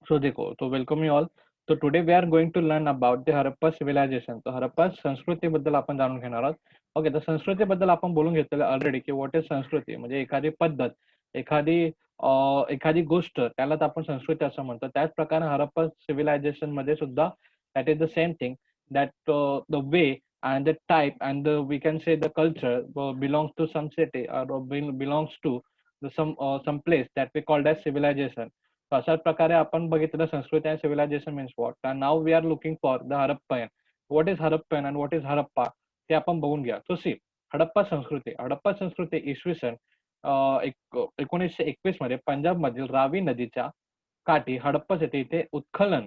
So देखो, तो welcome you all. तो today we are going to learn about the Harappa civilization. तर हरप्पा संस्कृतीबद्दल आपण जाणून घेणार आहोत. ओके, तर संस्कृतीबद्दल आपण बोलून घेतलेलं ऑलरेडी की व्हॉट इज संस्कृती, म्हणजे एखादी पद्धत, एखादी एखादी गोष्ट, त्यालाच आपण संस्कृती असं म्हणतो. त्याच प्रकारे हरप्पा सिव्हिलायझेशन मध्ये सुद्धा that is the same thing, that the way and the type and the we can say the culture belongs to some city or belongs to some place that we called as civilization. So अशाच प्रकारे आपण बघितलं संस्कृती आणि civilization means what. Now we are looking for the Harappan. What is Harappan and what is Harappa, ते आपण बघून घ्या. सो सी, हडप्पा संस्कृती इसवी सन 1921 मध्ये पंजाब मधील रावी नदीच्या काठी हडप्पा येथे इथे उत्खनन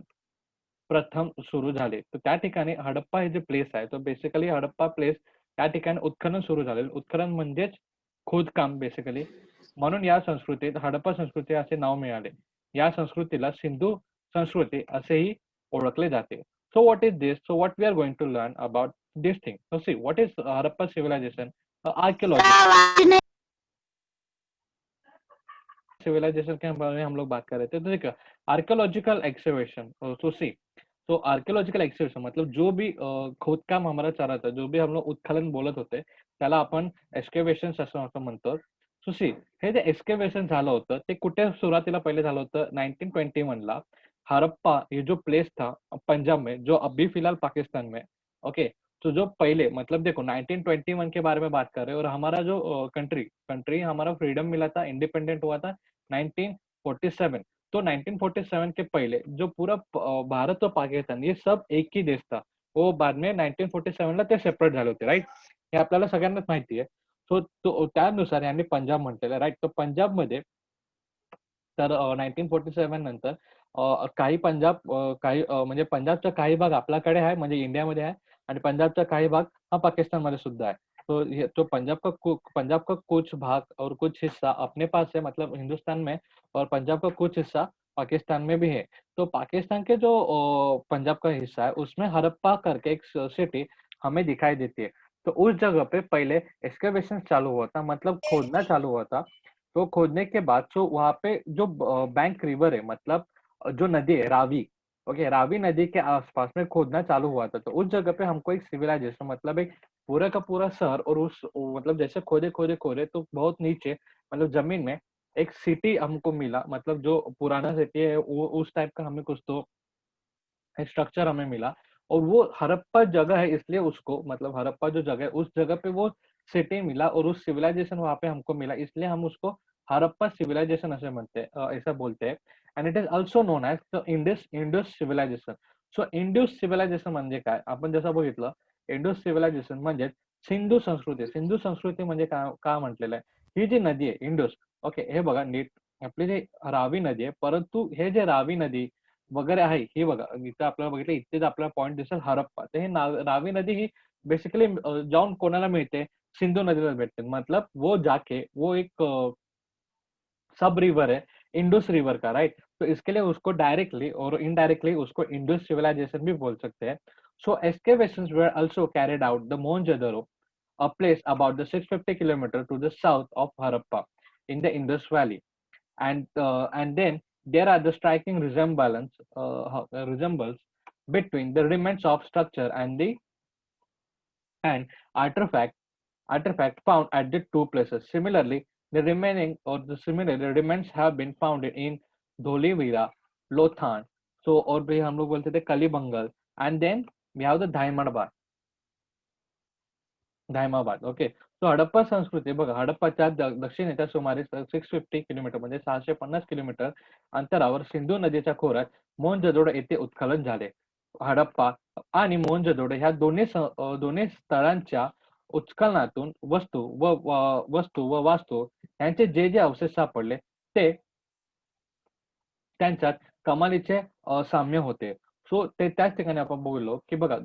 प्रथम सुरू झाले. तर त्या ठिकाणी हडप्पा हे जे प्लेस आहे, तो बेसिकली हडप्पा प्लेस त्या ठिकाणी उत्खनन सुरू झाले. उत्खनन म्हणजेच खोदकाम बेसिकली. म्हणून या संस्कृतीत हडप्पा संस्कृती असे नाव मिळाले. या संस्कृतीला सिंधू संस्कृती असेही ओळखले जाते. So what is this? So what we are going to learn about this thing. So see, what is Harappa civilisation? Archaeological civilisation के बारे में हम लोग बात कर रहे थे. तो देखिए, आर्कियोलॉजिकल एक्सकवेशन. सो सी, तो आर्कियोलॉजिकल एक्सकवेशन मतलब जो भी खोदकाम हमारा चालू होता, जो भी हम लोग उत्खनन बोलत होते, त्याला आपण एक्सकवेशन असं म्हणतो. सो सी, हे जे एक्सकवेशन झालं होतं ते कुठे सुरुवातीला पहिले झालं होतं? 1921 ला हरप्पा ये जो प्लेस था पंजाब में, जो अभी फिलहाल पाकिस्तान में. ओके, तो जो पहले मतलब देखो 1921 के बारे में बात कर रहे हैं, और हमारा जो कंट्री कंट्री हमारा फ्रीडम मिला था, इंडिपेंडेंट हुआ था 1947. तो 1947 के पहले जो पूरा भारत और पाकिस्तान ये सब एक ही देश था. वो बाद में 1947 ला ते सेपरेट झाले होते, राईट. हे आपल्याला सगळ्यांनाच माहिती आहे. सो तो त्यानुसार यांनी पंजाब म्हटलेलं, राईट. तर पंजाबमध्ये तर 1947 नंतर काही पंजाब काही म्हणजे पंजाबचा काही भाग आपल्याकडे आहे, म्हणजे इंडियामध्ये आहे, आणि पंजाबचा काही भाग हा पाकिस्तानमध्ये सुद्धा आहे. तो ये तो पंजाब का कुछ भाग और कुछ हिस्सा अपने पास है, मतलब हिंदुस्तान में, और पंजाब का कुछ हिस्सा पाकिस्तान में भी है. तो पाकिस्तान के जो पंजाब का हिस्सा है उसमें हड़प्पा करके एक सिटी हमें दिखाई देती है. तो उस जगह पे पहले एक्सकवेशन चालू हुआ था, मतलब खोदना चालू हुआ था. तो खोदने के बाद जो वहाँ पे जो बैंक रिवर है, मतलब जो नदी है रावी. ओके, रावी नदी के आसपास में खोदना चालू हुआ था. तो उस जगह पे हमको एक सिविलाइजेशन, मतलब एक पूरा का पूरा शहर, और उस मतलब जैसे खोदे खोदे खोदे तो बहुत नीचे, मतलब जमीन में एक सिटी हमको मिला. मतलब जो पुराना सिटी है वो उस टाइप का हमें कुछ तो स्ट्रक्चर हमें मिला. और वो हड़प्पा जगह है, इसलिए उसको, मतलब हड़प्पा जो जगह है उस जगह पे वो सिटी मिला, और उस सिविलाइजेशन वहां पे हमको मिला, इसलिए हम उसको हड़प्पा सिविलाइजेशन ऐसे म्हणते ऐसा बोलते हैं. And it is also known as the Indus civilization. So Indus civilization म्हणजे काय, आपण जसं बघितलं, इंडस सिव्हिलायझेशन म्हणजे सिंधू संस्कृती. सिंधू संस्कृती म्हणजे का म्हटलेलं आहे, ही जी नदी आहे इंडस. ओके, हे बघा नीट, आपली जी रावी नदी आहे, परंतु हे जे रावी नदी वगैरे आहे, हे बघा इथं आपल्याला बघितलं, इथेच आपल्याला पॉईंट दिसेल हरप्पा. तर हे रावी नदी ही बेसिकली जाऊन कोणाला मिळते? सिंधू नदीला भेटते. मतलब वो जाके वो एक सब रिवर है इंडस रिवर का, राइट. तो इसके लिए उसको डायरेक्टली और इनडायरेक्टली उसको इंडस सिविलाइजेशन भी बोल सकते हैं. So excavations were also carried out the Mohenjodaro, a place about the 650 kilometer to the south of Harappa in the Indus Valley. And then there are the striking resembles between the remains of structure and artifact artifact found at the two places. Similarly, the similar remains have been found in Dholavira, Lothan. So, और भी हम लोग बोलते थे Kalibangan. And then we have the Daimabad. Okay, तो हडप्पा संस्कृती बघा, हडप्पाच्या दक्षिणेच्या सुमारे 650 kilometre, म्हणजे 650 किलोमीटर अंतरावर सिंधू नदीच्या खोऱ्यात मोहनजोदडो येथे उत्खनन झाले. हडप्पा आणि मोहनजोदडो ह्या दोन्ही स्थळांच्या उत्खननातून वस्तू व वास्तू यांचे जे जे अवशेष सापडले ते त्यांच्यात कमालीचे साम्य होते. सो ते त्याच ठिकाणी आपण बोललो की बघा,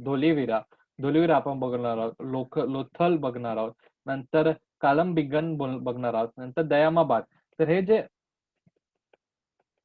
धोलीविरा आपण बघणार आहोत, लोथल बघणार आहोत, नंतर कालमबिगन बघणार आहोत, नंतर दयामाबाद. तर हे जे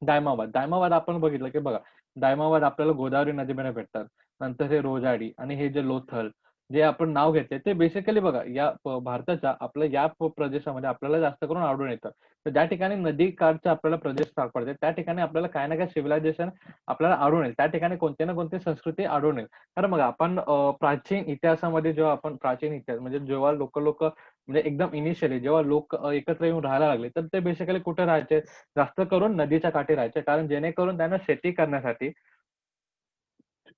दायमाबाद आपण बघितलं की बघा, दायमाबाद आपल्याला गोदावरी नदीमध्ये भेटतात. नंतर हे रोजाडी आणि हे जे लोथल. जे आपण नाव घेतले ते बेसिकली बघा या भारताच्या आपल्या या प्रदेशामध्ये आपल्याला जास्त करून आढळून येतं. तर ज्या ठिकाणी नदी काठचे आपल्याला प्रदेश सापडते त्या ठिकाणी आपल्याला काही ना काही सिव्हिलायझेशन आपल्याला आढळून येईल. त्या ठिकाणी कोणती ना कोणती संस्कृती आढळून येईल. कारण बघा आपण प्राचीन इतिहासामध्ये जेव्हा आपण प्राचीन इतिहास म्हणजे जेव्हा लोक म्हणजे एकदम इनिशियली जेव्हा लोक एकत्र येऊन राहायला लागले, तर ते बेसिकली कुठे राहायचे? जास्त करून नदीच्या काठी राहायचे. कारण जेणेकरून त्यांना शेती करण्यासाठी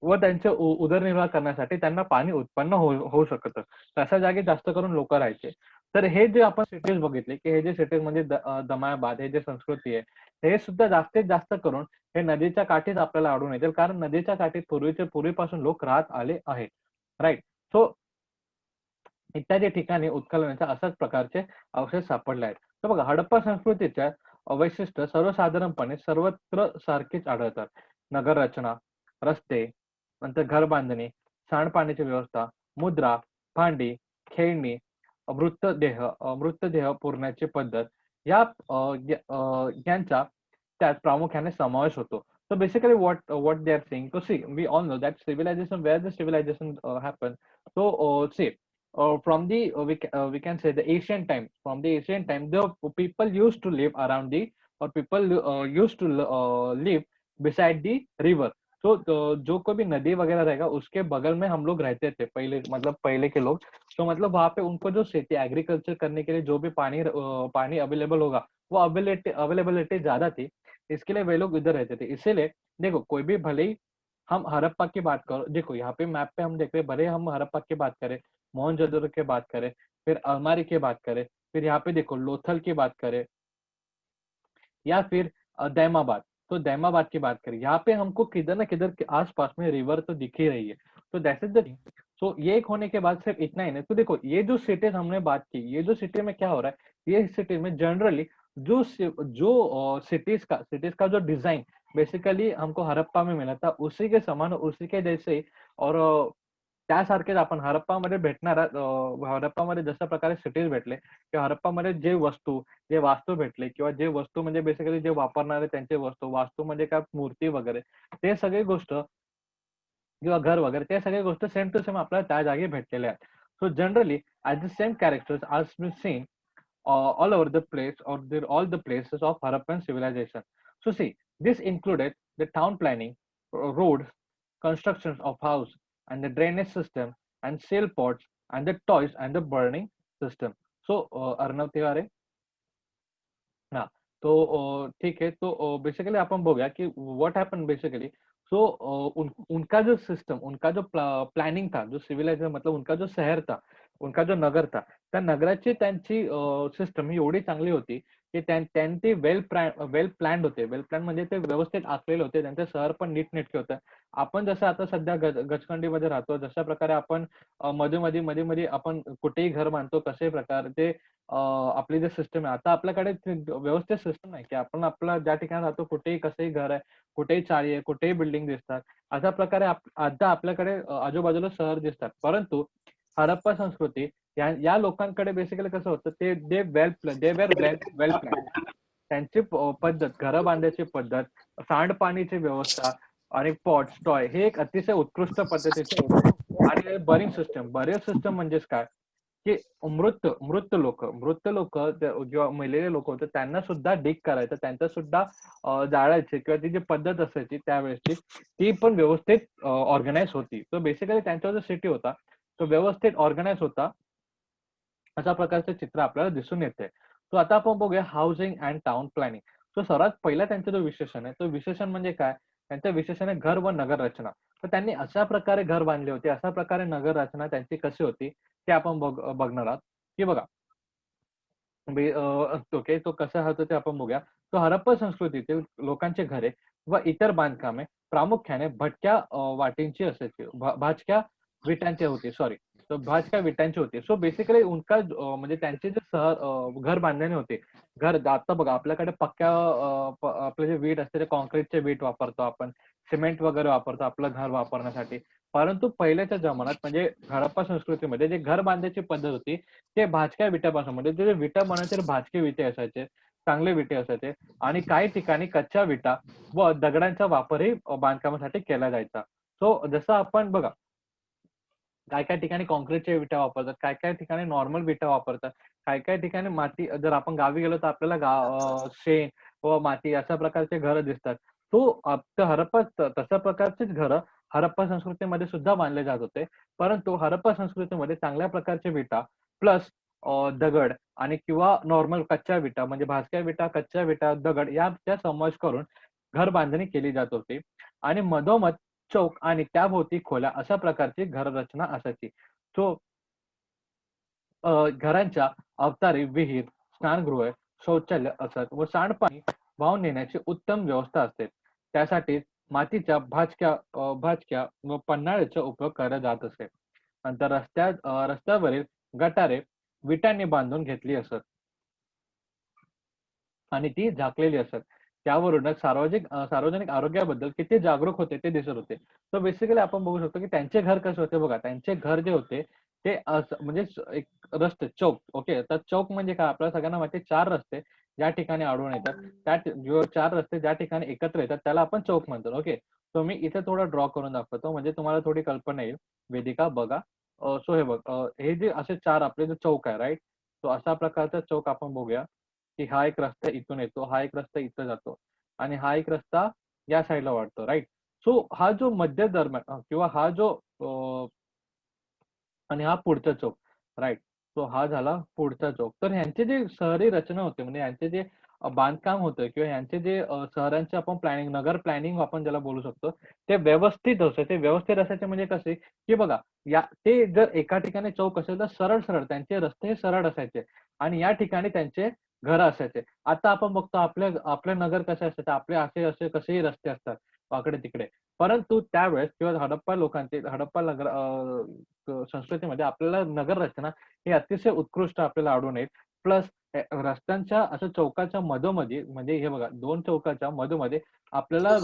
व त्यांचे उदरनिर्वाह करण्यासाठी त्यांना पाणी उत्पन्न होऊ शकतं. तशा जागी जास्त करून लोकं राहायचे. तर हे जे आपण सिटीज बघितले, की हे जे सिटीज म्हणजे दमायबाद हे जे संस्कृती आहे, हे सुद्धा जास्तीत जास्त करून हे नदीच्या काठीच आपल्याला आढळून येतील. कारण नदीच्या काठी पूर्वीपासून लोक राहत आले आहेत. राइट. सो इत्यादी ठिकाणी उत्खननाच्या अशाच प्रकारचे अवशेष सापडले आहेत. तर बघा हडप्पा संस्कृतीच्या वैशिष्ट्य सर्वसाधारणपणे सर्वत्र सारखीच आढळतात. नगर रचना, रस्ते, नंतर घर बांधणी, सांडपाण्याची व्यवस्था, मुद्रा, भांडी, खेळणी, मृतदेह पुरण्याची पद्धत या यांचा त्यात प्रामुख्याने समावेश होतो. So basically what they are saying, so see, we all know that civilization, where the civilization happened. So see, from the we can say the ancient time. From the ancient time, the people used to live around the or people used to live beside the river. तो जो कोई भी नदी वगैरह रहेगा उसके बगल में हम लोग रहते थे पहले, मतलब पहले के लोग। तो मतलब वहां पे उनको जो खेती एग्रीकल्चर करने के लिए जो भी पानी अवेलेबल होगा वो अवेलेबिलिटी ज्यादा थी, इसके लिए वे लोग इधर रहते थे। इसीलिए देखो कोई भी भले ही हम हड़प्पा की बात करो, देखो यहाँ पे मैप पे हम देख रहे हैं, भले हम हड़प्पा की बात करें, मोहनजोदड़ो की बात करें, फिर अलमारी की बात करें, फिर यहाँ पे देखो लोथल की बात करें या फिर दैमाबाद। तो दैमाबाद की बात करें, यहाँ पे हमको किधर ना किधर के आस-पास में रिवर तो दिख ही रही है। तो that is the thing. So ये एक होने के बाद सिर्फ इतना ही नहीं, तो देखो ये जो सिटीज़ हमने बात की, ये जो सिटी में क्या हो रहा है, ये सिटी में जनरली जो सिटीज़ का जो डिज़ाइन बेसिकली हमको हड़प्पा में मिला था, उसी के समान, उसी के जैसे ही और त्यासारखेच आपण हडप्पामध्ये भेटणारा हडप्पामध्ये जशा प्रकारे सिटीज भेटले किंवा हडप्पामध्ये जे वस्तू, जे वास्तू भेटले किंवा जे वस्तू म्हणजे बेसिकली जे वापरणारे त्यांचे वस्तू, वास्तूमध्ये काय मूर्ती वगैरे, ते सगळी गोष्ट किंवा घर वगैरे त्या सगळ्या गोष्टी सेम टू सेम आपल्याला त्या जागी भेटलेल्या आहेत. So generally as the same characters are been seen all over the place or all the places of Harappan civilization. So see, this included the town planning, roads, constructions of house, and the drainage system, and sail ports, and the toys, and the burning system. So Arnav Tiwari, हां. तो ठीक है, तो basically अपन बघूया की what happened basically. So उनका जो system, उनका जो प्लॅनिंग था, जो सिव्हिलायझेशन मतलब उनका जो शहर था, उनका जो नगर था, त्या नगराची त्यांची सिस्टम ही एवढी चांगली होती, की ते वेल प्लॅन्ड होते. वेल प्लॅन म्हणजे ते व्यवस्थित आखलेले होते. त्यांचं शहर पण नीटनेटके होतं. आपण जसं आता सध्या गचखंडीमध्ये राहतो, जशा प्रकारे आपण मध्ये-मध्ये आपण कुठेही घर बांधतो, कशाही प्रकारे ते आपली जे सिस्टम आहे, आता आपल्याकडे व्यवस्थित सिस्टम आहे, की आपण आपल्या ज्या ठिकाणी राहतो कुठेही कसंही घर आहे, कुठेही चाळी आहे, कुठेही बिल्डिंग दिसतात. अशा प्रकारे आता आपल्याकडे आजूबाजूला शहर दिसतात. परंतु हडप्पा संस्कृती या लोकांकडे बेसिकली कसं होतं, ते दे वर वेल प्लॅन्ड. त्यांची पद्धत, घरं बांधायची पद्धत, सांडपाणीची व्यवस्था आणि पॉट्स, टॉय हे एक अतिशय उत्कृष्ट पद्धतीचे होते. आणि बरियर सिस्टम म्हणजेच काय, की मृत लोक जेव्हा मेलेले लोक होते त्यांना सुद्धा डिग करायचं, त्यांचं सुद्धा जाळायचे किंवा ती जी पद्धत असायची त्यावेळेसची, ती पण व्यवस्थित ऑर्गनाइज होती. तो बेसिकली त्यांचा जो सिटी होता, तो व्यवस्थित ऑर्गनाइज होता. अशा प्रकारचे चित्र आपल्याला दिसून येते. तो आता आपण बघूया हाउसिंग अँड टाउन प्लॅनिंग. तो सर्वात पहिला त्यांचा जो विशेषण आहे, तो विशेषण म्हणजे काय? त्यांचं विशेषण आहे घर व नगर रचना. तर त्यांनी अशा प्रकारे घर बांधले होते, अशा प्रकारे नगर रचना त्यांची कशी होती, ते आपण बघणार आहोत. की बघा ओके, तो कसा होता ते आपण बघूया. तो हडप्पा संस्कृतीतील लोकांचे घरे व इतर बांधकामे प्रामुख्याने भटक्या वाटींची असायची. भाजक्या विटांची होती, सॉरी. तर भाजक्या विटांची होती. सो बेसिकली उनका म्हणजे त्यांचे जे घर बांधलेले होते. आता बघा आपल्याकडे पक्क्या आपले जे वीट असते ते काँक्रीटचे वीट वापरतो आपण. सिमेंट वगैरे वापरतो आपलं घर वापरण्यासाठी. परंतु पहिल्याच्या जमान्यात म्हणजे हडप्पा संस्कृतीमध्ये जे घर बांधायची पद्धत होती, ते भाजक्या विट्यापासून म्हणजे ते विटा बनवायचे ते भाजके विटे असायचे, चांगले विटे असायचे आणि काही ठिकाणी कच्च्या विटा व दगडांचा वापरही बांधकामासाठी केला जायचा. सो जसं आपण बघा काय काय ठिकाणी काँक्रीटच्या विटा वापरतात, काय काय ठिकाणी नॉर्मल विटा वापरतात, काय काय ठिकाणी माती. जर आपण गावी गेलो तर आपल्याला शेण व माती अशा प्रकारचे घरं दिसतात. तो हरप्पा तशा प्रकारचीच घरं हरप्पा संस्कृतीमध्ये सुद्धा बांधले जात होते. परंतु हरप्पा संस्कृतीमध्ये चांगल्या प्रकारच्या विटा प्लस दगड आणि किंवा नॉर्मल कच्च्या विटा म्हणजे भाजक्या विटा, कच्च्या विटा, दगड याचा समावेश करून घर बांधणी केली जात होती आणि मधोमध चौक आणि त्याभोवती खोल्या अशा प्रकारची घररचना असायची. सो घरांच्या अवतारी विहीर, स्नानगृह, शौचालय असत व सांडपाणी वाहून नेण्याची उत्तम व्यवस्था असते. त्यासाठी मातीच्या भाचक्या व पन्हाळ्याचा उपयोग केला जात असे. नंतर रस्त्यावरील गटारे विटांनी बांधून घेतली असत आणि ती झाकलेली असत. त्यावरूनच सार्वजनिक आरोग्याबद्दल किती जागरूक होते ते दिसत होते. तर बेसिकली आपण बघू शकतो, की त्यांचे घर कसे होते बघा. त्यांचे घर जे होते ते असं म्हणजे एक रस्ते, चौक. ओके. तर चौक म्हणजे काय आपल्याला सगळ्यांना माहिती आहे 4 रस्ते ज्या ठिकाणी आढळून येतात. जो 4 रस्ते ज्या ठिकाणी एकत्र येतात त्याला आपण चौक म्हणतो. ओके. तर मी इथे थोडं ड्रॉ करून दाखवतो म्हणजे तुम्हाला थोडी कल्पना येईल. वेदिका बघा. सो हे बघ हे जे असे 4 आपले जे चौक आहे राइट. तो अशा प्रकारचा चौक आपण बघूया. की हा एक रस्ता इथून येतो, हा एक रस्ता इथं जातो आणि हा एक रस्ता या साइडला वाढतो, राइट? सो हा जो मध्य दरम्यान किंवा हा जो आणि हा पुढचा चौक, राइट? सो हा झाला पुढचा चौक. तर ह्यांची जी शहरी रचना होते म्हणजे ह्यांचे जे बांधकाम होतं किंवा ह्यांचे जे शहरांचे आपण प्लॅनिंग, नगर प्लॅनिंग आपण ज्याला बोलू शकतो, ते व्यवस्थित होते. ते व्यवस्थित असायचे म्हणजे कसे, की बघा ते जर एका ठिकाणी चौक असेल तर सरळ-सरळ त्यांचे रस्ते हे सरळ असायचे आणि या ठिकाणी त्यांचे घरं असायचे. आता आपण बघतो आपले नगर कसे असतात, आपले असे कसेही रस्ते असतात वाकडे-तिकडे. परंतु त्यावेळेस किंवा हडप्पा नगर संस्कृतीमध्ये आपल्याला नगर रचना ही अतिशय उत्कृष्ट आपल्याला आढळून येईल. प्लस रस्त्यांच्या असं चौकाच्या मधोमधी म्हणजे हे बघा 2 चौकाच्या मधोमध्ये आपल्याला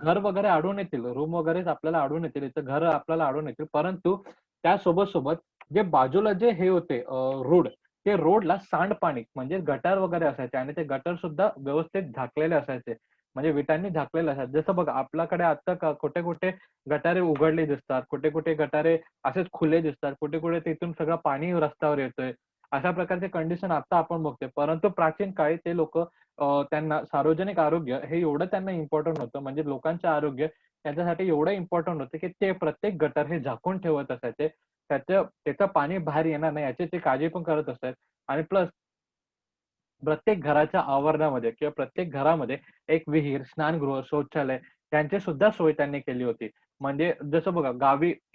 घर वगैरे आढळून येतील, रूम वगैरेच आपल्याला आढळून येतील, इथं घरं आपल्याला आढळून येतील. परंतु त्यासोबत जे बाजूला जे हे होते रोड, ते रोडला सांडपाणी म्हणजे गटार वगैरे असायचे आणि ते गटार सुद्धा व्यवस्थित झाकलेले असायचे. म्हणजे विटांनी झाकलेले असायचे. जसं बघा आपल्याकडे आता कुठे-कुठे गटारे उघडले दिसतात, कुठे-कुठे गटारे असेच खुले दिसतात, कुठे-कुठे तिथून सगळं पाणी रस्त्यावर येतंय. अशा प्रकारचे कंडिशन आता आपण बघतोय. परंतु प्राचीन काळी ते लोकं त्यांना सार्वजनिक आरोग्य हे एवढं त्यांना इम्पोर्टंट होतं म्हणजे लोकांचे आरोग्य त्यांच्यासाठी एवढं इम्पोर्टंट होतं, की ते प्रत्येक गटार हे झाकून ठेवत असायचे. त्याचं पाणी बाहेर येणार नाही याची ते काळजी पण करत असतात आणि प्लस प्रत्येक घराच्या आवरणामध्ये किंवा प्रत्येक घरामध्ये एक विहीर, स्नानगृह, शौचालय यांची सुद्धा सोय त्यांनी केली होती. म्हणजे जसं बघा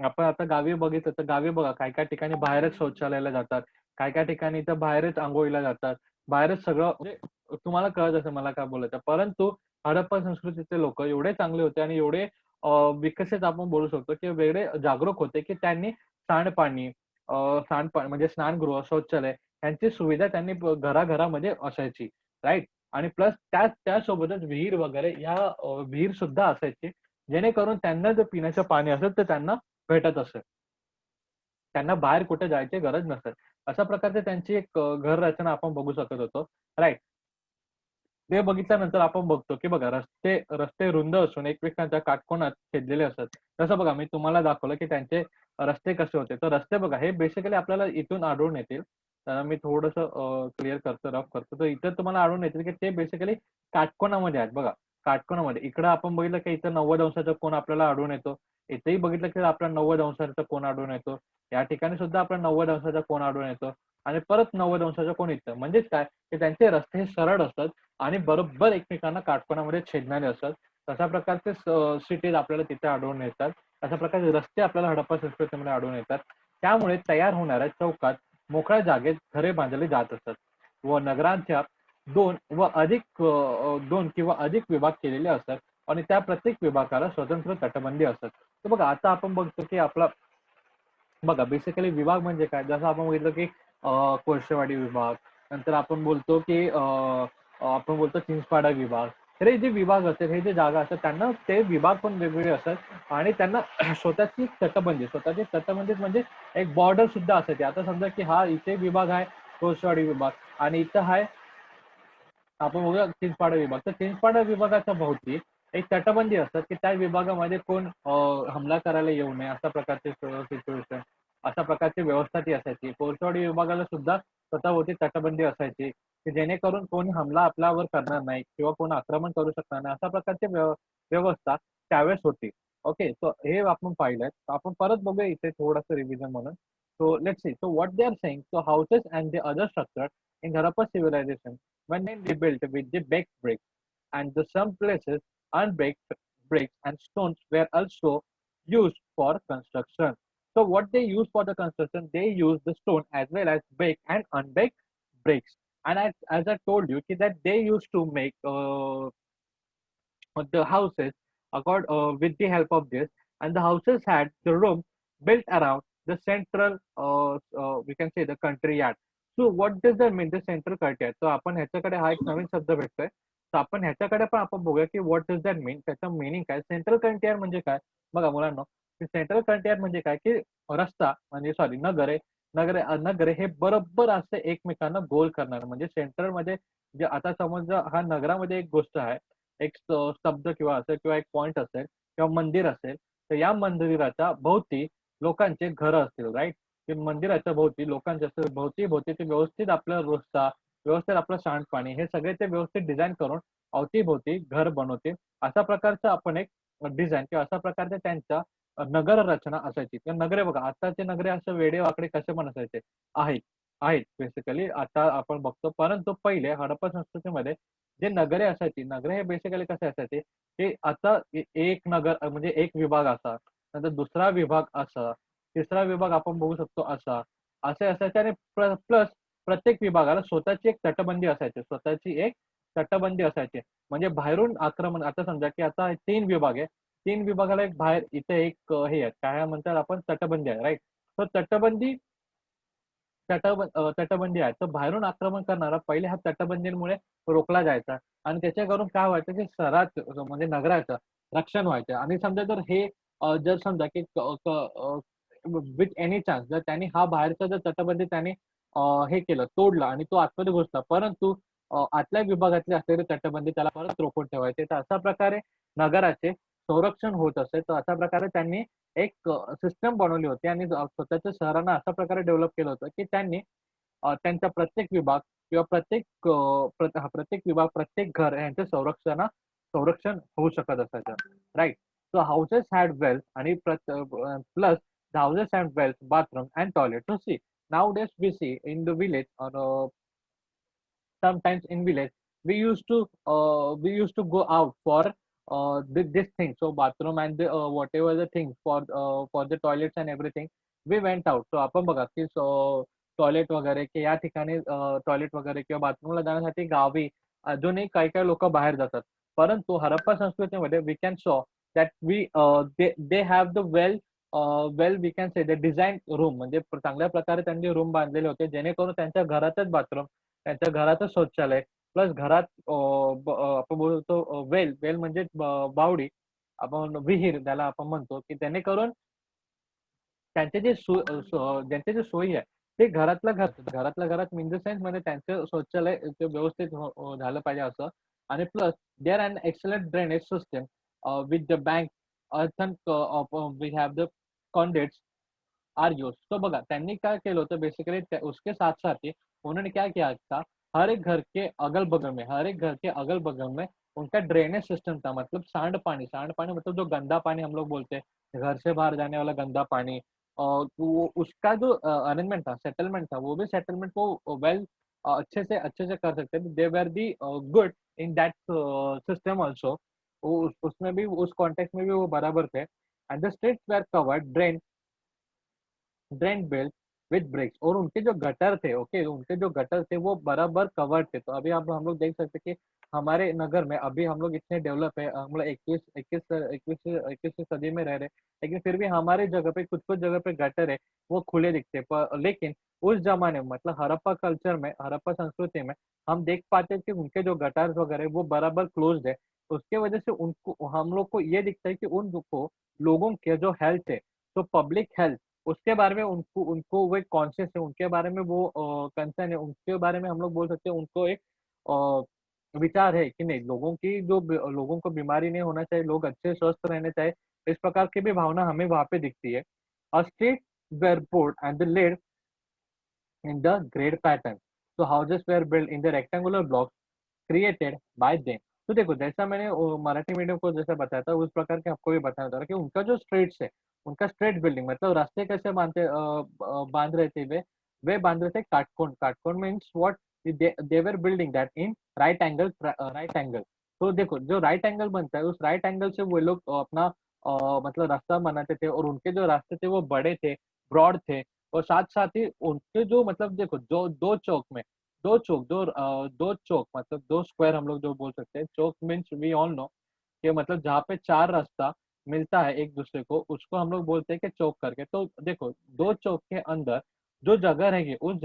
आपण आता गावी बघितलं तर गावी बघा काही-काही ठिकाणी बाहेरच शौचालयाला जातात. काही-काही ठिकाणी तर बाहेरच अंघोळीला जातात. बाहेरच सगळं म्हणजे तुम्हाला कळत असेल मला काय बोलायचं. परंतु हडप्पा संस्कृतीचे लोकं एवढे चांगले होते आणि एवढे अ, विकसित आपण बोलू शकतो किंवा वेगळे जागरूक होते, की त्यांनी सांडपाणी म्हणजे स्नानगृह, शौचालय ह्यांची सुविधा त्यांनी घराघरामध्ये असायची, राइट? आणि प्लस त्यासोबतच विहीर वगैरे विहीर सुद्धा असायची. जेणेकरून त्यांना जर पिण्याचं पाणी असेल, तर त्यांना भेटत असे. त्यांना बाहेर कुठे जायची गरज नसेल. अशा प्रकारची त्यांची एक घर रचना आपण बघू शकत होतो, राइट? ते बघितल्यानंतर आपण बघतो, की बघा रस्ते रुंद असून एकमेकांच्या काटकोनात छेदलेले असतात. तसं बघा मी तुम्हाला दाखवलं, की त्यांचे रस्ते कसे होते. तर रस्ते बघा हे बेसिकली आपल्याला इथून आढळून येतील. मी थोडंसं क्लिअर करतो, रफ करतो. तर इथं तुम्हाला आढळून येतील, की ते बेसिकली काटकोनामध्ये आहेत बघा. काटकोनामध्ये. इकडं आपण बघितलं, की इथं 90 अंशाचा कोन आपल्याला आढळून येतो. इथेही बघितलं, की आपल्याला 90 अंशाचा कोन आढळून येतो. या ठिकाणी सुद्धा आपल्याला 90 अंशाचा कोन आढळून येतो आणि परत 90 अंशाचा कोन इथं. म्हणजेच काय, की त्यांचे रस्ते हे सरळ असतात आणि बरोबर एकमेकांना काटकोनामध्ये छेदणारे असतात. तशा प्रकारचे सिटीज आपल्याला तिथे आढळून येतात. अशा प्रकारचे रस्ते आपल्याला हडप्पा संस्कृतीमध्ये आढळून येतात. त्यामुळे तयार होणाऱ्या चौकात मोकळ्या जागेत घरे बांधली जात असतात व नगरांच्या 2 किंवा अधिक विभाग केलेले असतात आणि त्या प्रत्येक विभागाला स्वतंत्र तटबंदी असतात. तर बघा आता आपण बघतो, की बघा बेसिकली विभाग म्हणजे काय? जसं आपण बघितलं, की कोळशेवाडी विभाग, नंतर आपण बोलतो चिंचपाडा विभाग. तर हे जे विभाग असतात, हे जे जागा असतात त्यांना ते विभाग पण वेगवेगळे असतात आणि त्यांना स्वतःची तटबंदी म्हणजे एक बॉर्डर सुद्धा असायची. आता समजा, की हा इथे विभाग आहे, कोळशेवाडी विभाग आणि इथं आहे आपण बघूया चिंचपाडा विभाग. तर चिंचपाडा विभागाच्या भोवती एक तटबंदी असतात, की त्या विभागामध्ये कोण हमला करायला येऊ नये अशा प्रकारचे सिच्युएशन अशा प्रकारची व्यवस्था ती असायची. कोळसवाडी विभागाला सुद्धा स्वतःभोवती तटबंदी असायची, की जेणेकरून कोणी हमला आपल्यावर करणार नाही किंवा कोण आक्रमण करू शकणार नाही. अशा प्रकारची व्यवस्था त्यावेळेस होती. ओके. सो हे आपण पाहिलंय. आपण परत बघूया इथे थोडंसं रिव्हिजन म्हणून. So let's see. So what they are saying, so houses and the other structure in Harappa civilization when they rebuilt with the baked bricks and the some places unbaked bricks and stones were also used for construction. So what they use for the construction, they use the stone as well as baked and unbaked bricks. And as I told you that they used to make the houses with the help of this, and the houses had the rooms built around the central, we can say the country yard. So what does that mean, the central courtyard? So आपण ह्याच्याकडे हा एक नवीन शब्द भेटतोय. तर आपण ह्याच्याकडे पण आपण बघूया की व्हॉट डज दॅट मीन, त्याचं मीनिंग काय. सेंट्रल कॉन्टियार म्हणजे काय बघा मुलांना, सेंट्रल कॉन्टियार म्हणजे काय की रस्ता म्हणजे सॉरी नगर हे बरोबर असे एकमेकांना गोल करणार. म्हणजे सेंट्रल मध्ये जे आता समज हा नगरामध्ये एक गोष्ट आहे, एक स्तब्ध किंवा असेल किंवा एक पॉइंट असेल किंवा मंदिर असेल, तर या मंदिराच्या भोवती लोकांचे घरं असतील, राईट. ते मंदिराच्या भोवती लोकांच्या भोवती भोवती ते व्यवस्थित आपला रस्ता, व्यवस्थित आपलं सांडपाणी हे सगळे ते व्यवस्थित डिझाईन करून अवतीभोवती घर बनवतील. अशा प्रकारचं आपण एक डिझाईन किंवा अशा प्रकारच्या त्यांच्या नगर रचना असायची. तर नगरे बघा, आताचे नगरे असे वेडे वाकडे कसे पण असायचे, आहेत आहेत बेसिकली आता आपण बघतो. परंतु पहिले हडप्पा संस्कृतीमध्ये जे नगरे असायची, नगरे हे बेसिकली कसे असायचे, ते आता एक नगर म्हणजे एक विभाग असा, नंतर दुसरा विभाग असा, तिसरा विभाग आपण बघू शकतो असा, असे असायचे. आणि प्लस प्रत्येक विभागाला स्वतःची एक तटबंदी असायची, स्वतःची एक तटबंदी असायची. म्हणजे बाहेरून आक्रमण, आता समजा की आता 3 विभाग आहे. 3 विभागाला एक बाहेर इथे एक हे आहे, काय म्हणतात आपण तटबंदी आहे, राईट. तर तटबंदी आहे. तर बाहेरून आक्रमण करणारा पहिले ह्या तटबंदीमुळे रोखला जायचा. आणि त्याच्याकरून काय व्हायचं की शहरात म्हणजे नगराचं रक्षण व्हायचं. आणि समजा जर हे जर समजा की विथ एनी चान्स जर त्यांनी हा बाहेरचा जर तटबंदी त्यांनी हे केलं, तोडलं आणि तो आतमध्ये घुसला, परंतु आतल्या विभागातली असलेली तटबंदी त्याला परत रोखून ठेवायचे. तर अशा प्रकारे नगराचे संरक्षण होत असे. तर अशा प्रकारे त्यांनी एक सिस्टम बनवली होती आणि स्वतःच्या शहरांना अशा प्रकारे डेव्हलप केलं होतं की त्यांनी त्यांचा प्रत्येक विभाग किंवा प्रत्येक विभाग, प्रत्येक घर यांचं संरक्षण होऊ शकत असायचं, right. So houses had wells आणि plus the houses had wells, bathroom and toilet. So see nowadays we see in the village or sometimes in village we used to go out for this thing, so bathroom and whatever the things for the toilets and everything, we went out. So आपण बघा की toilet वगैरे की या ठिकाणी toilet वगैरे किंवा बाथरूमला जाण्यासाठी गावी अजूनही काही काही लोक बाहेर जातात. परंतु हरप्पा संस्कृतीमध्ये we can show that they have the well we can say the design room, म्हणजे चांगल्या प्रकारे त्यांनी रूम बांधलेले होते जेणेकरून त्यांच्या घरातच बाथरूम, त्यांच्या घरातच शौचालय, प्लस घरात आपण बोलतो वेल वेल म्हणजे बावडी, आपण विहीर त्याला आपण म्हणतो, की जेणेकरून त्यांचे जे ज्यांचे जे सोयी आहे ते घरातल्या घरात इन द सेन्स म्हणजे त्यांचं शौचालय ते व्यवस्थित झालं पाहिजे असं. आणि plus there an excellent drainage system with the bank earthen we have the conduits are use. तो बघा त्यांनी काय केलं होतं बेसिकली, उसके साथ साथ ही उन्होंने क्या किया था, हर एक घर के अगल बगल में उनका ड्रेनेज सिस्टम था. मतलब सांड पानी मतलब जो गंदा पानी हम लोग बोलते हैं, घर से बाहर जाने वाला गंदा पानी, वो उसका जो अरेंजमेंट था, सेटलमेंट था, वो भी सेटलमेंट को वेल अच्छे से कर सकते थे. They were the good in that system also. उसमें भी उस कॉन्टेक्स्ट में भी वो बराबर थे. And the streets were covered drain belt with bricks, और उनके जो गटर थे, ओके, उनके जो गटर थे वो बराबर कवर्ड थे. तो अभी अब हम लोग देख सकते कि हमारे नगर में अभी हम लोग इतने डेवलप है, हम लोग इक्कीसवीं सदी में रह रहे, लेकिन फिर भी हमारे जगह पे कुछ कुछ जगह पे गटर है वो खुले दिखते. पर लेकिन उस जमाने में मतलब हड़प्पा कल्चर में, हड़प्पा संस्कृति में हम देख पाते हैं कि उनके जो गटार वगैरह वो बराबर क्लोज्ड है. तो उसके वजह से उनको हम लोग को ये दिखता है कि उनको लोगों के जो हेल्थ है, तो पब्लिक हेल्थ, उसके बारे में उनको उनको वो एक कॉन्शियस है, उनके बारे में वो कंसर्न है, उनके बारे में हम लोग बोल सकते हैं उनको एक विचार है कि नहीं, लोगों को बीमारी नहीं होना चाहिए, लोग अच्छे स्वस्थ रहने चाहिए. इस प्रकार की भी भावना हमें वहाँ पे दिखती है. A street were poured and they laid in the grade pattern. So houses were built in the rectangular blocks created by them. तो देखो जैसा मैंने मराठी मीडियम को जैसा बताया था उस प्रकार के आपको भी बताना चाह रहा कि उनका जो स्ट्रेट्स है उनका स्ट्रेट बिल्डिंग मतलब रास्ते कैसे बांध रहे थे वे बांध रहे थे काटकोन काटकोन means what they were building that in right angle तो देखो जो राइट एंगल बनता है उस राइट एंगल से वो लोग अपना मतलब रास्ता बनाते थे और उनके जो रास्ते थे वो बड़े थे ब्रॉड थे और साथ साथ ही उनके जो मतलब देखो जो दो चौक मतलब दो स्क्वायर हम लोग जो बोल सकते हैं चौक मीन्स वी ऑल नो कि मतलब जहाँ पे चार रास्ता मिलता है एक दूसरे को उसको हम लोग बोलते हैं कि चौक करके तो देखो दो चौक के अंदर जो जगह रहेगी उस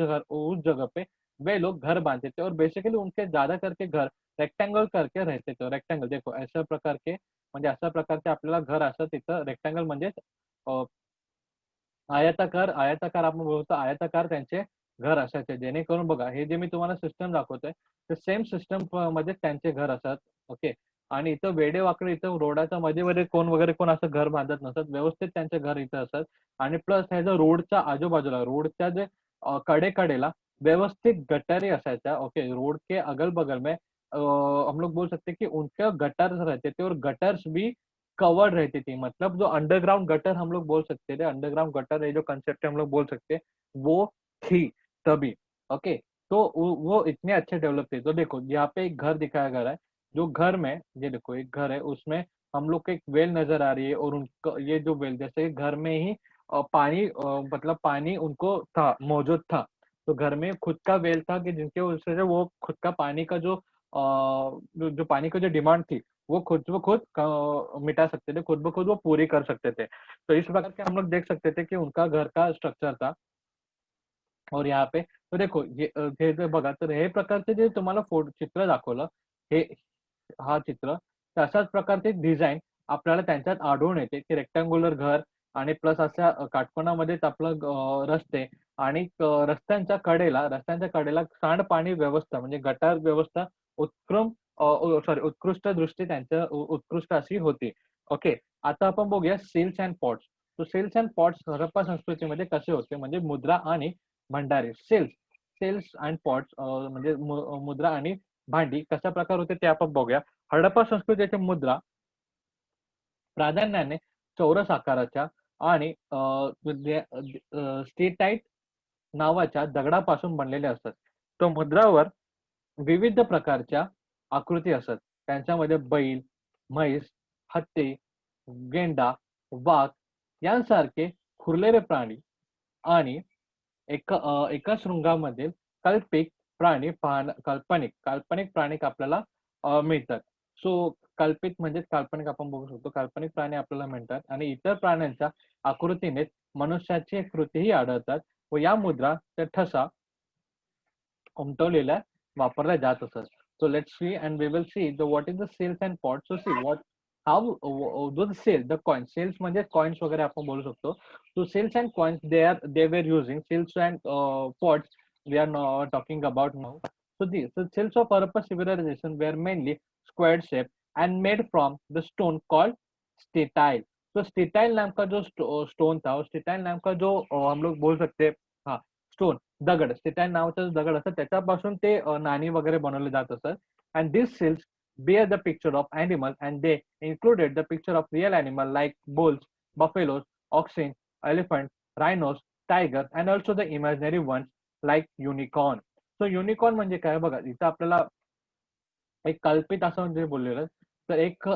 जगह पे वे लोग घर बांधते थे और बेसिकली उनके ज्यादा करके घर रेक्टेंगल करके रहते थे रेक्टेंगल देखो अशा प्रकारचे म्हणजे अशा प्रकारचे आपल्याला घर असतं तिथं रेक्टेंगल म्हणजे आयताकार आपण बोलतो आयताकार त्यांचे घर असायचे जेणेकरून बघा हे जे मी तुम्हाला सिस्टम दाखवतोय ते सेम सिस्टम मध्ये त्यांचे घर असतात ओके आणि इथं वेडेवाकडे इथं रोडाच्या मध्ये मध्ये कोण असं घर बांधत नसत व्यवस्थित त्यांचे घर इथं असत आणि प्लस ह्या जो रोडच्या आजूबाजूला रोडच्या जे कडेला व्यवस्थित गटारी असायच्या ओके रोड के अगल बगल में हम लोग बोल सकते हैं कि उनके गटर्स रहते थे और गटर्स भी कवर्ड रहती थी मतलब जो अंडरग्राउंड गटर हम लोग बोल सकते थे अंडरग्राउंड गटर ये जो कंसेप्ट है हम लोग बोल सकते हैं वो थी तभी ओके तो वो इतने अच्छे डेवलप थे तो देखो यहाँ पे एक घर दिखाया गया है जो घर में ये देखो एक घर है उसमें हम लोग को एक वेल नजर आ रही है और उनका ये जो वेल जैसे घर में ही पानी मतलब पानी उनको था मौजूद था तो घर में खुद का वेल था कि जिनके वजह से वो खुद का पानी का जो पानी का जो डिमांड थी वो खुद मिटा सकते थे खुद ब खुद वो पूरी कर सकते थे तो इस प्रकार के हम लोग देख सकते थे कि उनका घर का स्ट्रक्चर था और यहाँ पे तो देखो हे जर बघा तर हे प्रकारचे जे तुम्हाला चित्र दाखवलं हे हा चित्र तशाच प्रकारचे डिझाईन आपल्याला त्यांच्यात आढळून येते की रेक्टँग्युलर घर आणि प्लस अशा काटकोनामध्येच आपलं रस्ते आणि रस्त्यांच्या कडेला सांडपाणी व्यवस्था म्हणजे गटार व्यवस्था उत्क्रम उत्कृष्ट दृष्टी त्यांच्या उत्कृष्ट अशी होती ओके आता आपण बघूया सेल्स अँड पॉट्स तो सेल्स अँड पॉट्स हरप्पा संस्कृतीमध्ये कसे होते म्हणजे मुद्रा आणि भंडारे सेल्स अँड पॉट्स म्हणजे मुद्रा आणि भांडी कशा प्रकार होते ते आपण बघूया हडप्पा संस्कृतीच्या मुद्रा प्राधान्याने चौरस आकाराच्या आणि स्टेटाईट नावाच्या दगडापासून बनलेल्या असतात तो मुद्रावर विविध प्रकारच्या आकृती असतात त्यांच्यामध्ये बैल म्हैस हत्ती गेंडा वाघ यांसारखे खुरलेले प्राणी आणि एका शृंगामधील कल्पिक प्राणी काल्पनिक प्राणी आपल्याला मिळतात सो कल्पित म्हणजेच काल्पनिक आपण बघू शकतो काल्पनिक प्राणी आपल्याला मिळतात आणि इतर प्राण्यांच्या आकृतीने मनुष्याची कृतीही आढळतात व या मुद्रा त्या ठसा उमटवलेल्या वापरल्या जात असतात so let's see and we will see the what is the sales and pots so see what how those sales the coins sales म्हणजे coins वगैरे आपण बोलू शकतो so sales and coins they were using sales and pots we are now talking about now so the sales of Harappa civilization were mainly square shape and made from the stone called स्टेटाइल तो स्टेटाइल नाम का जो stone था स्टेटाइल नाम का जो हम लोग बोल सकते हैं हाँ स्टोन दगड स्टेटाईन नावाचा जो दगड असतात त्याच्यापासून ते नाणी वगैरे बनवले जात असतात and this cells bear the picture of animals and they included the picture of real animal like bulls, buffaloes, oxen, elephant, rhinos, tigers and also the imaginary ones like unicorn. So unicorn म्हणजे काय बघा इथं आपल्याला एक कल्पित असं म्हणजे बोललेलं तर एक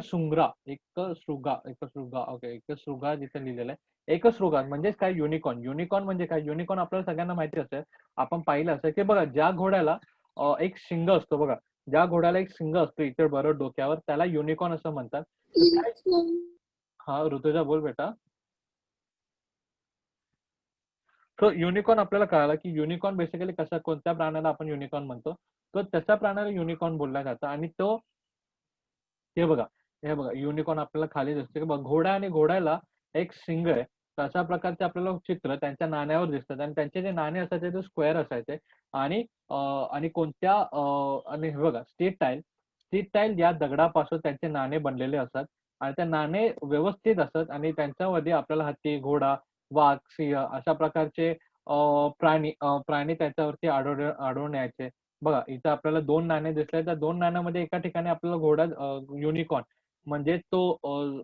शृंगा जिथे लिहिलेलं आहे एकशृंगा म्हणजेच काय युनिकॉर्न युनिकॉर्न म्हणजे काय युनिकॉर्न आपल्याला सगळ्यांना माहिती असेल आपण पाहिलं असेल की बघा ज्या घोड्याला एक शिंग असतो बघा ज्या घोड्याला एक शिंग असतो इतर बरोबर डोक्यावर त्याला युनिकॉर्न असं म्हणतात हा ऋतुजा बोल बेटा तो युनिकॉर्न आपल्याला कळाला की युनिकॉर्न बेसिकली कशा कोणत्या प्राण्याला आपण युनिकॉर्न म्हणतो तो त्याच्या प्राण्याला युनिकॉर्न बोलला जातं आणि तो हे बघा युनिकॉर्न आपल्याला खाली दिसते की घोडा आणि घोड्याला एक शिंग आहे तशा प्रकारचे आपल्याला चित्र त्यांच्या नाण्यावर दिसतात आणि त्यांचे जे नाणे असायचे ते स्क्वेअर असायचे आणि आणि कोणत्या आणि हे बघा स्टेट टाईल या दगडापासून त्यांचे नाणे बनलेले असतात आणि ते नाणे व्यवस्थित असत आणि त्यांच्यामध्ये आपल्याला हत्ती, घोडा, वाघ, सिंह अशा प्रकारचे प्राणी त्याच्यावरती आढळून यायचे. बघा इथं आपल्याला 2 नाणे दिसले, त्या 2 नाण्यामध्ये एका ठिकाणी आपल्याला घोडा युनिकॉर्न म्हणजे तो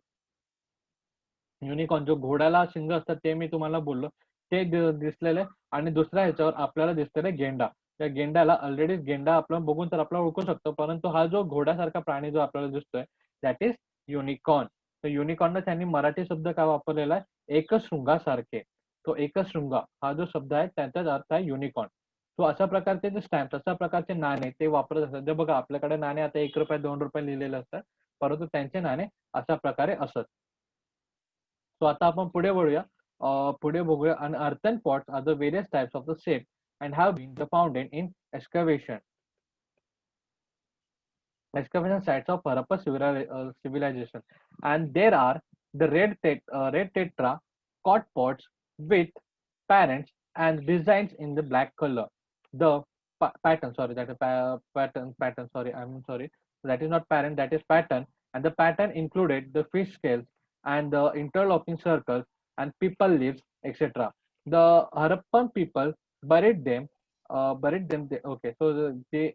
युनिकॉर्न जो घोड्याला शिंग असतात ते मी तुम्हाला बोललो. ते दिसलेलं आहे आणि दुसऱ्या ह्याच्यावर आपल्याला दिसलेलं आहे गेंडा. त्या गेंड्याला ऑलरेडी गेंडा आपण बघून तर आपल्याला ओळखू शकतो. परंतु हा जो घोड्यासारखा प्राणी जो आपल्याला दिसतोय दॅट इज युनिकॉर्न. तर युनिकॉर्नला त्यांनी मराठी शब्द काय वापरलेला आहे? एकशृंगासारखे. तो एकशृंगा हा जो शब्द आहे त्याचाच अर्थ आहे युनिकॉर्न. सो अशा प्रकारचे जे स्टॅम्प्स, अशा प्रकारचे नाणे ते वापरत असतात. जे बघा आपल्याकडे नाणे आता ₹1, ₹2 लिहिलेले असतात. परंतु त्यांचे नाणे अशा प्रकारे असत. सो आता आपण पुढे वळूया. पुढे बघूया आणि earthen pots are the various types of the shape and have been found in excavation sites of Harappa civilization. And there are the red tetra cod pots with parents and designs in the black color. The pattern, sorry, that is pattern. Sorry, I'm sorry. That is not parent, that is pattern. And the pattern included the fish scales and the interlocking circles and people leaves, etc. The Harappan people buried them okay, so they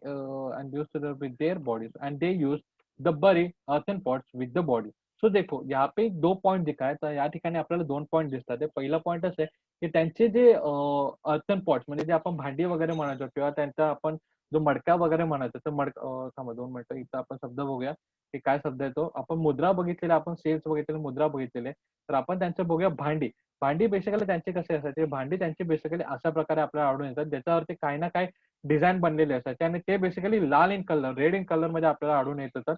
and used to with their bodies and they used the bury earthen pots with the body. So देखो यहाँ पे 2 point दिखा है तर या ठिकाणी आपल्याला 2 point दिसतात. पहिला पॉइंट असं आहे की त्यांचे जे अर्थन पॉट्स म्हणजे जे आपण भांडी वगैरे म्हणायचो किंवा त्यांचा आपण जो मडका वगैरे म्हणायचो तर थांबा 2 मिनिटं इथं आपण शब्द बघूया की काय शब्द आहे तो. आपण मुद्रा बघितलेल्या, आपण सेल्स बघितलेले, मुद्रा बघितलेले. तर आपण त्यांचं बघूया भांडी. भांडी बेसिकली त्यांचे कसे असायचे? भांडी त्यांची बेसिकली अशा प्रकारे आपल्याला आवडून येतात ज्याच्यावरती काही ना काही डिझाईन बनलेले असायचे आणि ते बेसिकली लाल in colour, red in colour मध्ये आपल्याला आढळून येत होतात.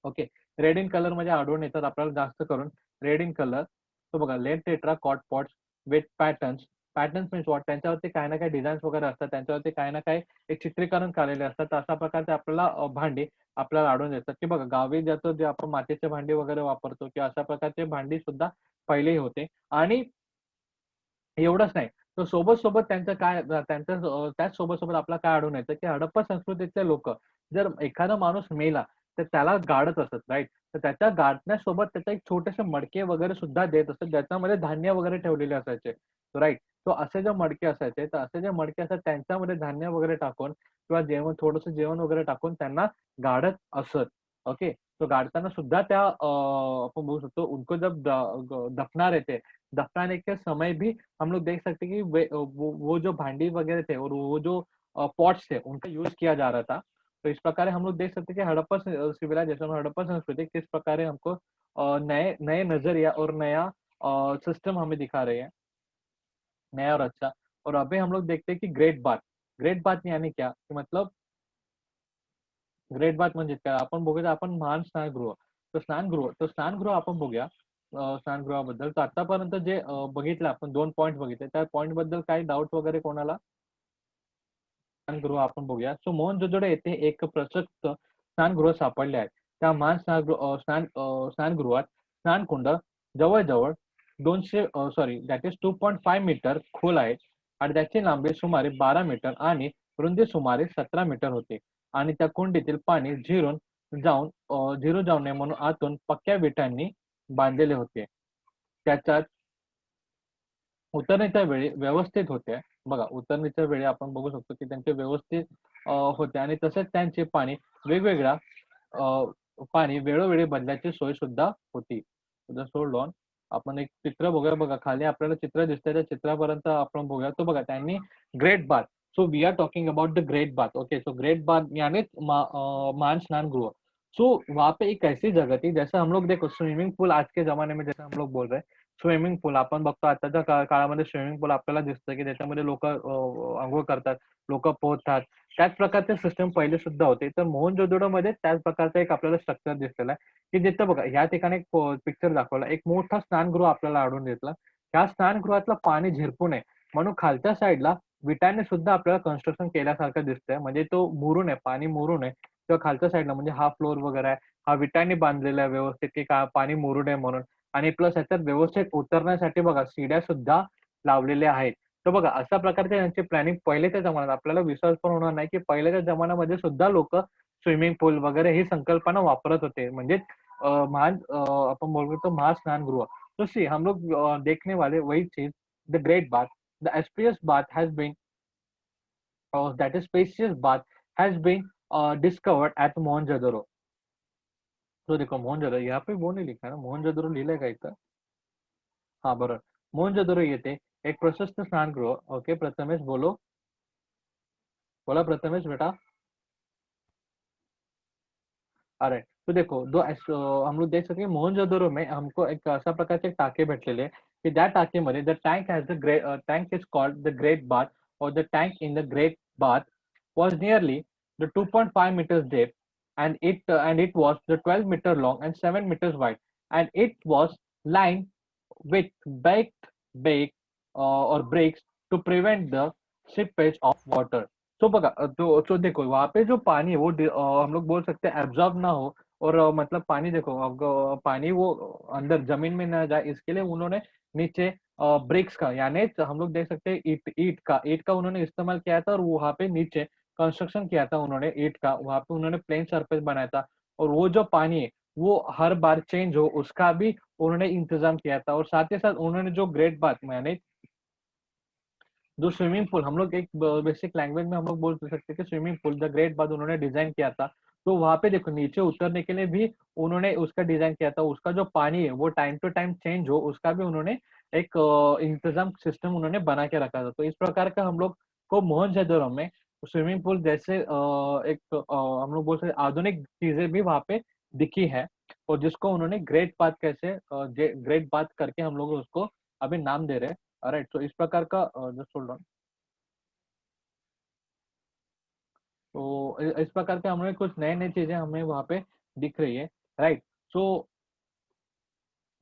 ओके, रेड इन कलर मध्ये आढळून येतात आपल्याला जास्त करून रेड इन कलर. तो बघा let terracotta pots with patterns. Patterns means what? त्यांच्यावरती काही ना काही डिझाईन्स वगैरे असतात, त्यांच्यावरती काही ना काही एक चित्रीकरण केलेले असतात. तर अशा प्रकारचे आपल्याला भांडी आपल्याला आढळून येतात की बघा गावी जातो जे आपण मातीचे भांडी वगैरे वापरतो किंवा अशा प्रकारचे भांडी सुद्धा पहिलेही होते. आणि एवढंच नाही, तर सोबत-सोबत त्यांचं काय त्याच सोबत-सोबत आपल्याला काय आढळून येतं, की हडप्पा संस्कृतीतले लोकं जर एखादा माणूस मेला, तर त्याला गाडत असत, राइट? तर त्याच्या गाडण्यासोबत त्याचा एक छोटेसे मडके वगैरे सुद्धा देत असत, ज्याच्यामध्ये धान्य वगैरे ठेवलेले असायचे, राइट? तो असे जे मडके असायचे, तर असे जे मडके असतात त्यांच्यामध्ये धान्य वगैरे टाकून किंवा थोडंसं जेवण वगैरे टाकून त्यांना गाडत असत. ओके. तो गाडताना सुद्धा त्या आपण बघू शकतो उनको जब दफना रहे थे, दफनाने के समय भी हम लोग देख सकते हैं कि वो जो भांडी वगैरह थे और वो जो पॉट्स थे उनका यूज किया जा रहा था। तो इस प्रकार हम लोग देख सकते हैं कि हड़प्पा सिविलाइजेशन और हड़प्पा संस्कृति किस प्रकार हमको नए नए नजरिया और नया सिस्टम हमें दिखा रहे हैं, नया और अच्छा। और अभी हम लोग देखते हैं कि ग्रेट बात यानी क्या कि मतलब ग्रेट बात म्हणजे काय आपण बघूया आपण महान स्नानगृह तर स्नानगृह आपण बघूया स्नानगृहाबद्दल तर आतापर्यंत जे बघितलं आपण 2 पॉइंट बघितले त्या पॉइंट बद्दल काही डाऊट वगैरे कोणाला स्नानगृह आपण बघूया. सो मोहनजोदडो येथे एक प्रशस्त स्नानगृह सापडले आहे. त्या महान स्नानगृहात स्नानकुंड जवळ-जवळ 200 सॉरी दॅट इज 2.5 मीटर खोल आहे आणि त्याची लांबी सुमारे 12 मीटर आणि रुंदी सुमारे 17 मीटर होते आणि त्या कुंडीतील पाणी झिरून जाऊ नये म्हणून आतून पक्क्या विटांनी बांधलेले होते. त्याच्यात उतरण्याच्या वेळी व्यवस्थित होते. बघा उतरण्याच्या वेळी आपण बघू शकतो की त्यांचे व्यवस्थित होते आणि तसेच त्यांचे वेगवेगळ्या पाणी वेळोवेळी बदलायची सोय सुद्धा होती. Just hold on. आपण एक चित्र बघूया बघा खाली आपल्याला चित्र दिसतंय त्या चित्रापर्यंत आपण बघूया. तो बघा त्यांनी great bath. So we are talking about the great bath. Okay so great bath यानी महान स्नान गृह. सो वहाँ पे एक ऐसी जगह थी जैसे हम लोग देखो स्विमिंग पूल आज के जमाने में जैसे हम लोग बोल रहे हैं स्विमिंग पूल आपण बघतो आताच्या काळामध्ये स्विमिंग पूल आपल्याला दिसतं की त्याच्यामध्ये लोक अंघोळ करतात, लोक पोहतात. त्याच प्रकारचे सिस्टम पहिले सुद्धा होते. तर मोहनजोदडोमध्ये त्याच प्रकारचं एक आपल्याला स्ट्रक्चर दिसलेलं आहे, की जिथं बघा ह्या ठिकाणी एक पिक्चर दाखवला. एक मोठा स्नानगृह आपल्याला आढळून येतलं. ह्या स्नानगृहातलं पाणी झिरपू नये म्हणून खालच्या साईडला विटाने सुद्धा आपल्याला कन्स्ट्रक्शन केल्यासारखं दिसतंय. म्हणजे तो मुरू नये, पाणी मुरू नये किंवा खालच्या साईडला म्हणजे हा फ्लोर वगैरे आहे. हा विटांनी बांधलेला आहे व्यवस्थित, की पाणी मुरू नये म्हणून. आणि प्लस ह्याच्यात व्यवस्थित उतरण्यासाठी बघा शिड्या सुद्धा लावलेल्या आहेत. तर बघा अशा प्रकारचे त्यांची प्लॅनिंग पहिल्याच्या जमान्यात आपल्याला विश्वास पण होणार नाही, की पहिल्याच्या जमान्यामध्ये सुद्धा लोकं स्विमिंग पूल वगैरे ही संकल्पना वापरत होते. म्हणजे अपन बोल रहे तो महास्नानगृह। तो सी हम लोग देखने वाले वही चीज, the great bath, the spacious bath has been, that is spacious bath has been discovered at Mohenjodaro. तो देखो मोहनजोदड़ो यहाँ पे वो नहीं लिखा है ना, मोहनजोदड़ो लिहिलंय का इथं? हा बरोबर, मोहनजोदड़ो येथे एक प्रशस्त स्नानगृह, ओके प्रथमेश बोलो, बोला प्रथमेश बेटा। अरे तो देखो हम लोग देख सकते हैं मोहनजोदड़ो में हमको एक अशा प्रकारचे टाके भेटलेले आहे, की त्या टाकीमध्ये the tank has the great tank is called the great bath, or the tank in the great bath was nearly the 2.5 meters deep, and it was the 12-meter long and 7 meters wide, and it was lined with baked bake or bricks to prevent the seepage of water। तो बघा तो देखो वहां पे जो पानी है वो हम लोग बोल सकते हैं एब्जॉर्ब ना हो, और मतलब पानी देखो पानी वो अंदर जमीन में ना जाए, इसके लिए उन्होंने नीचे ब्रिक्स का, यानी हम लोग देख सकते हैं ईट का उन्होंने इस्तेमाल किया था, और वहां पे नीचे कंस्ट्रक्शन किया था उन्होंने ईट का, वहां पे उन्होंने प्लेन सरफेस बनाया था, और वो जो पानी है वो हर बार चेंज हो उसका भी उन्होंने इंतजाम किया था। और साथ ही साथ उन्होंने जो ग्रेट बाथ यानी जो स्विमिंग पूल, हम लोग एक बेसिक लैंग्वेज में हम लोग बोल सकते हैं कि स्विमिंग पूल द ग्रेट बाद उन्होंने डिजाइन किया था। तो वहां पे देखो नीचे उतरने के लिए भी उन्होंने उसका डिजाइन किया था, उसका जो पानी है वो टाइम टू टाइम चेंज हो उसका भी उन्होंने एक इंतजाम सिस्टम उन्होंने बना के रखा था। तो इस प्रकार का हम लोग को मोहनजोदड़ो में स्विमिंग पूल जैसे हम लोग बोल सकते आधुनिक चीजें भी वहां पे दिखी है, और जिसको उन्होंने ग्रेट बाथ कैसे ग्रेट बाथ करके हम लोग उसको अभी नाम दे रहे हैं। राइट, तो इस प्रकार का जस्ट होल्ड ऑन। तो इस प्रकार के हमें कुछ नए नए चीजें हमें वहां पे दिख रही है। राइट, सो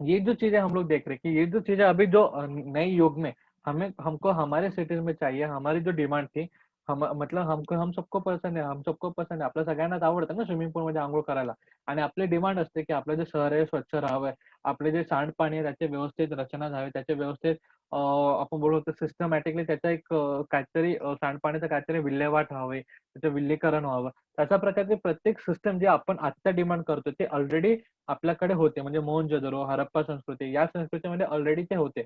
ये जो चीजें हम लोग देख रहे हैं कि ये जो चीजें अभी जो नए युग में हमें हमको हमारे सिटीज में चाहिए, हमारी जो डिमांड थी, हम मतलब हमको हम सबको पसंद आहे, हम सबको पसंद आहे, आपल्या सगळ्यांनाच आवडतं ना स्विमिंग पूल मध्ये आंघोळ करायला, आणि आपली डिमांड असते की आपलं जे शहर आहे स्वच्छ राहावं, आपले जे सांडपाणी आहे त्याचे व्यवस्थित रचना झावी, त्याचे व्यवस्थित आपण बोलू तर सिस्टमॅटिकली त्याचा एक काहीतरी सांडपाण्याचं काहीतरी विल्हेवाट व्हावे, त्याचं विल्लीकरण व्हावं, तशा प्रकारचे प्रत्येक सिस्टम जे आपण आत्ता डिमांड करतो ते ऑलरेडी आपल्याकडे होते, म्हणजे मोहनजोदडो, हरप्पा संस्कृती या संस्कृतीमध्ये ऑलरेडी ते होते।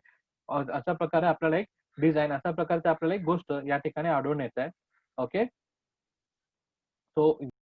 अशा प्रकारे आपल्याला एक डिझाइन, अशा प्रकारची आपल्याला एक गोष्ट या ठिकाणी आढळून येत आहे। Okay, so